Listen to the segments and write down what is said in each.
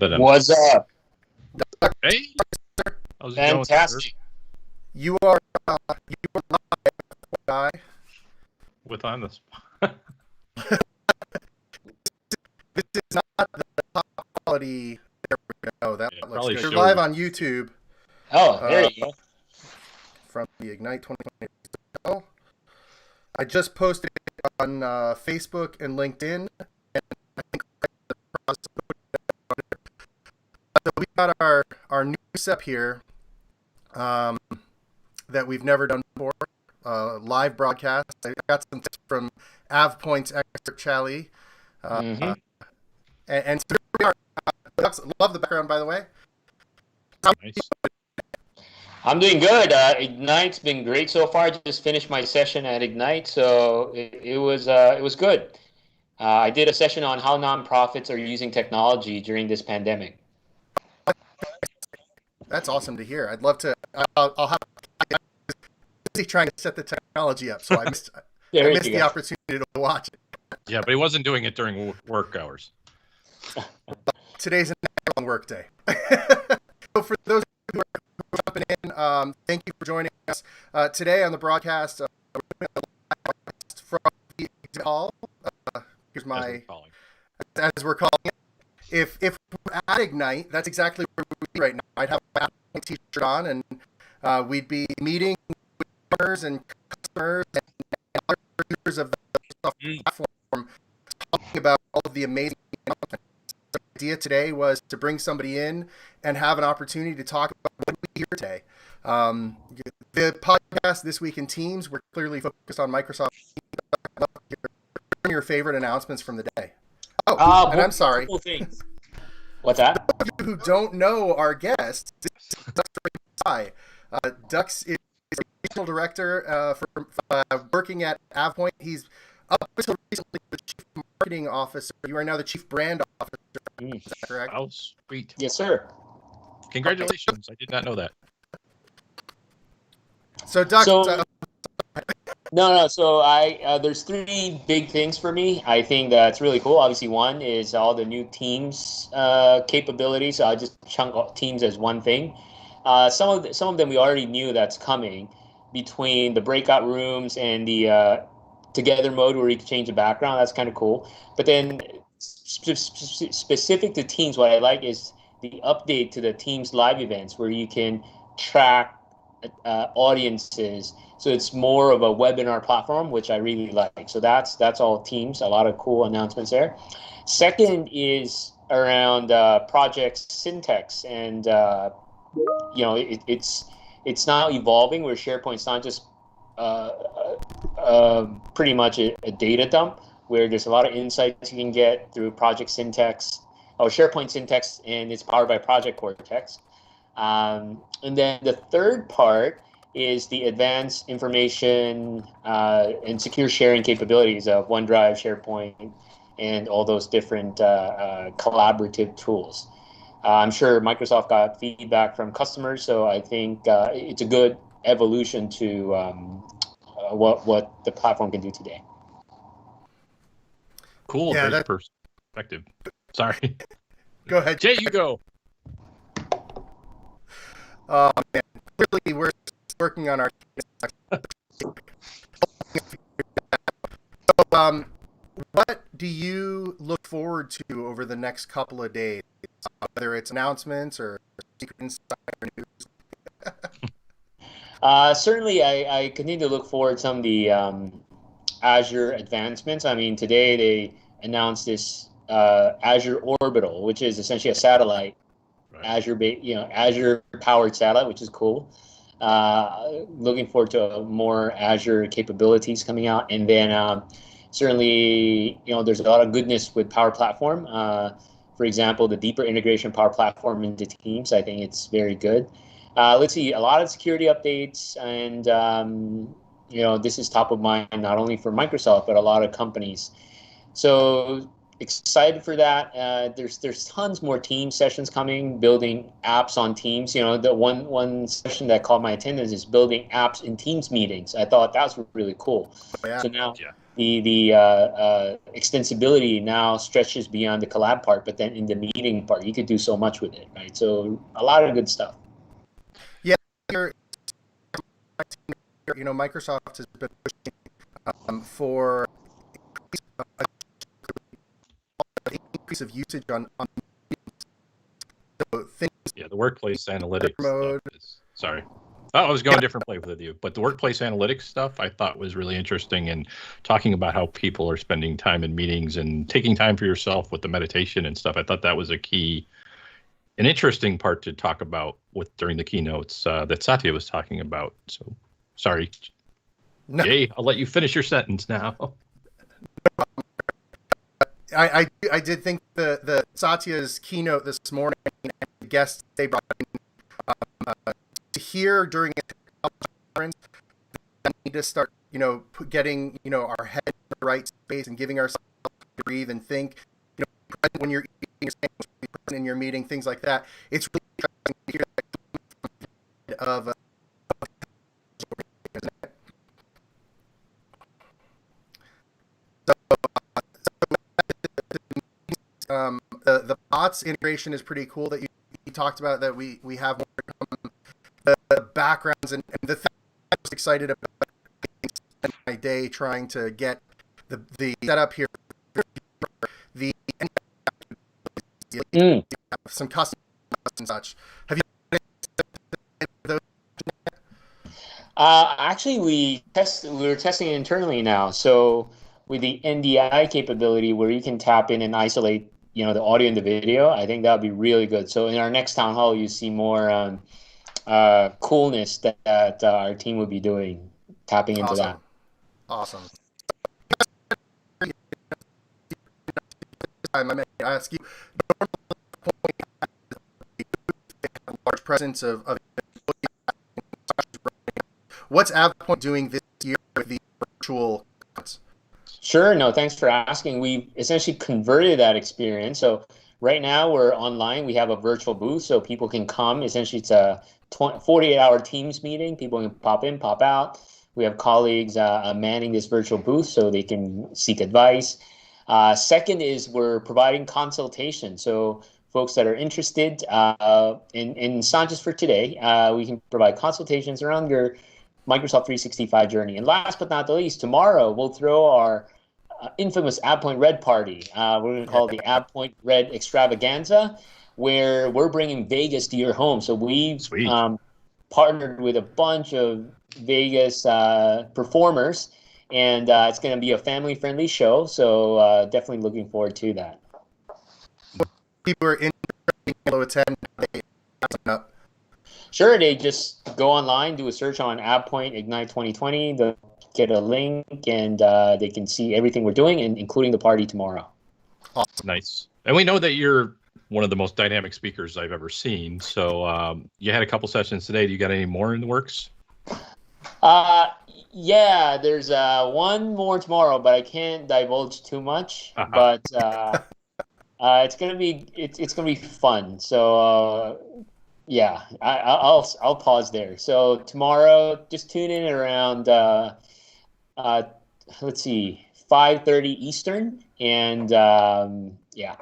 But What's up? hey, how's it going, sir? Fantastic. You are live, guy. With on this? This is not the top quality. There we go. That Yeah, looks probably good. You're shows. live on YouTube Oh, there you go. from the Ignite 2020. Oh, I just posted it on Facebook and LinkedIn, and I think the process of putting it on there. So we got our new setup here that we've never done before. Live broadcast. I got some tips from AvePoint's expert Charlie. Mhm. And so here we are. Love the background, by the way. Nice. I'm doing good. Ignite's been great so far. I just finished my session at Ignite, so it was good. I did a session on how nonprofits are using technology during this pandemic. That's awesome to hear. I'd love to. I'll have. I'm busy trying to set the technology up, so I missed There you the go. opportunity to watch it. Yeah, but he wasn't doing it during work hours. Today's a long work day. So for those who are jumping in, thank you for joining us today on the broadcast. We're doing a live broadcast from the exhibit hall. Here's As my we're calling. as we're calling it. If we're at Ignite, that's exactly where we'd be right now. I'd have a t-shirt on, and we'd be meeting with partners and customers and other users of the software platform, talking about all of the amazing announcements. The idea today was to bring somebody in and have an opportunity to talk about what we hear today. The podcast This Week in Teams, we're clearly focused on Microsoft. I'd love to hear your favorite announcements from the day. Oh, and I'm sorry. Multiple things. What's that? For those of you who don't know our guest, this is Dux Raymond Sy. Dux is a regional director for working at AvePoint. He's up until recently the chief marketing officer. You are now the chief brand officer. Is that correct? Oh, sweet. Yes, sir. Congratulations. I did not know that. So, Dux, So- No. So there's three big things for me. I think that's really cool. Obviously, one is all the new Teams capabilities. So I just chunk out Teams as one thing. Some of them we already knew that's coming, between the breakout rooms and the together mode where you can change the background. That's kind of cool. But then specific to Teams, what I like is the update to the Teams live events where you can track audiences. So it's more of a webinar platform, which I really like. So that's all Teams. A lot of cool announcements there. Second is around Project Syntax, and it's now evolving where SharePoint's not just pretty much a data dump, where there's a lot of insights you can get through Project Syntax or SharePoint Syntax, and it's powered by Project Cortex. And then the third part is the advanced information and secure sharing capabilities of OneDrive, SharePoint, and all those different collaborative tools. I'm sure Microsoft got feedback from customers, so I think it's a good evolution to what the platform can do today. Cool. Yeah, Great perspective. Sorry. go ahead. Jay, you go. Man, clearly we're working on our. So, what do you look forward to over the next couple of days? Whether it's announcements or secret insider news. Certainly, I continue to look forward to some of the Azure advancements. I mean, today they announced this Azure Orbital, which is essentially a satellite, Right. Azure powered satellite, which is cool. Looking forward to more Azure capabilities coming out, and then certainly, there's a lot of goodness with Power Platform. For example, the deeper integration of Power Platform into Teams, I think it's very good. Let's see, a lot of security updates, and this is top of mind not only for Microsoft but a lot of companies. So excited for that. There's tons more Teams sessions coming, building apps on Teams. The one session that caught my attention is building apps in Teams meetings. I thought that was really cool. Yeah. So now, Yeah. extensibility now stretches beyond the collab part, but then in the meeting part, you could do so much with it, right? So a lot of good stuff. Yeah, Microsoft has been pushing for increase of usage on so things. Yeah, the workplace analytics mode. stuff is, sorry. Oh, I was going a different place with you, but the workplace analytics stuff I thought was really interesting, and talking about how people are spending time in meetings and taking time for yourself with the meditation and stuff. I thought that was an interesting part to talk about during the keynotes that Satya was talking about. So, sorry, No. Jay, I'll let you finish your sentence now. I did think the Satya's keynote this morning and the guests they brought in to hear during a conference, we need to start getting our head in the right space and giving ourselves to breathe and think. When you're eating in your meeting, things like that. It's really interesting to hear that of the bots integration is pretty cool that you talked about, that we have more to come. The backgrounds and the thing I was excited about my day trying to get the setup here. The some custom and such. Have you those? Actually, we were testing it internally now. So with the NDI capability, where you can tap in and isolate, the audio and the video, I think that would be really good. So in our next town hall, you see more coolness that our team would be doing, tapping into that. Awesome. I may ask you, a large presence of what's AvePoint doing this year with the virtual conference? Sure. No, thanks for asking. We essentially converted that experience. So right now we're online. We have a virtual booth so people can come. Essentially, it's a 48-hour Teams meeting. People can pop in, pop out. We have colleagues manning this virtual booth so they can seek advice. Second is we're providing consultation. So folks that are interested, and it's not just for today, we can provide consultations around your Microsoft 365 journey. And last but not the least, tomorrow we'll throw our infamous AvePoint Red party. We're going to call it the AvePoint Red Extravaganza, where we're bringing Vegas to your home. So we've partnered with a bunch of Vegas performers, and it's going to be a family-friendly show. So definitely looking forward to that. People are interested to attend. Sure, they just go online, do a search on AvePoint Ignite 2020. They'll get a link, and they can see everything we're doing, and including the party tomorrow. Awesome. Nice. And we know that you're one of the most dynamic speakers I've ever seen. So you had a couple sessions today. Do you got any more in the works? Yeah, there's one more tomorrow, but I can't divulge too much. But it's gonna be fun. So yeah, I'll pause there. So tomorrow, just tune in around let's see, 5:30 Eastern, and yeah,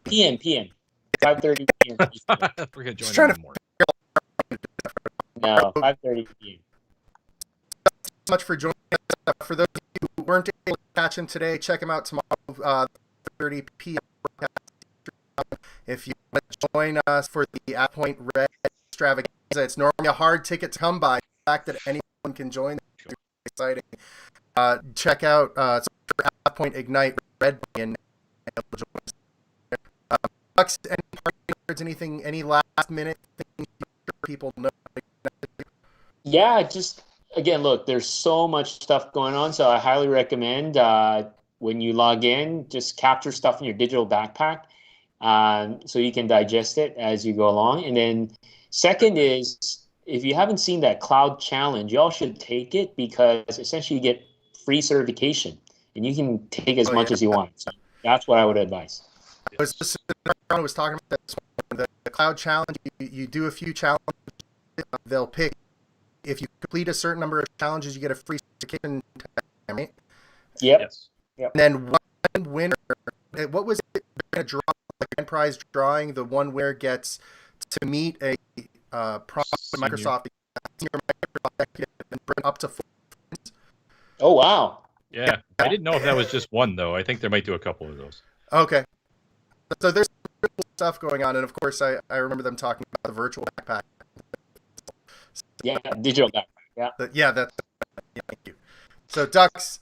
PM 5:30 PM. We're gonna join in more. No, 5:30 PM. Thanks so much for joining us. For those of you who weren't able to catch him today, check him out tomorrow, 30 p.m. If you want to join us for the AvePoint Red Extravaganza, it's normally a hard ticket to come by. The fact that anyone can join is exciting. Check out AvePoint Ignite Red and Dux, any parting words, anything, any last minute things people know? Yeah, just again, look, there's so much stuff going on, so I highly recommend when you log in, just capture stuff in your digital backpack so you can digest it as you go along. And then second is, if you haven't seen that cloud challenge, y'all should take it, because essentially you get free certification and you can take as much as you want. So that's what I would advise. I was talking about this, the cloud challenge. You do a few challenges, they'll pick if you complete a certain number of challenges, you get a free certification time, right? Yep. Yes. Yep. And then one winner, what was it? A draw, like a grand prize drawing. The one winner gets to meet a prominent Microsoft executive and bring up to 4 friends. Oh, wow. Yeah. I didn't know if that was just one, though. I think they might do a couple of those. Okay. So there's cool stuff going on. And of course, I remember them talking about the virtual backpack. Yeah, digital backpack. Yeah. Yeah, that's thank you. So Dux,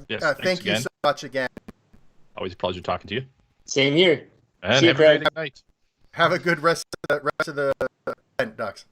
Yes, thank you again. so much again. Always a pleasure talking to you. Same here. And See you, have a great Craig. night. Have a good rest of the event, Dux.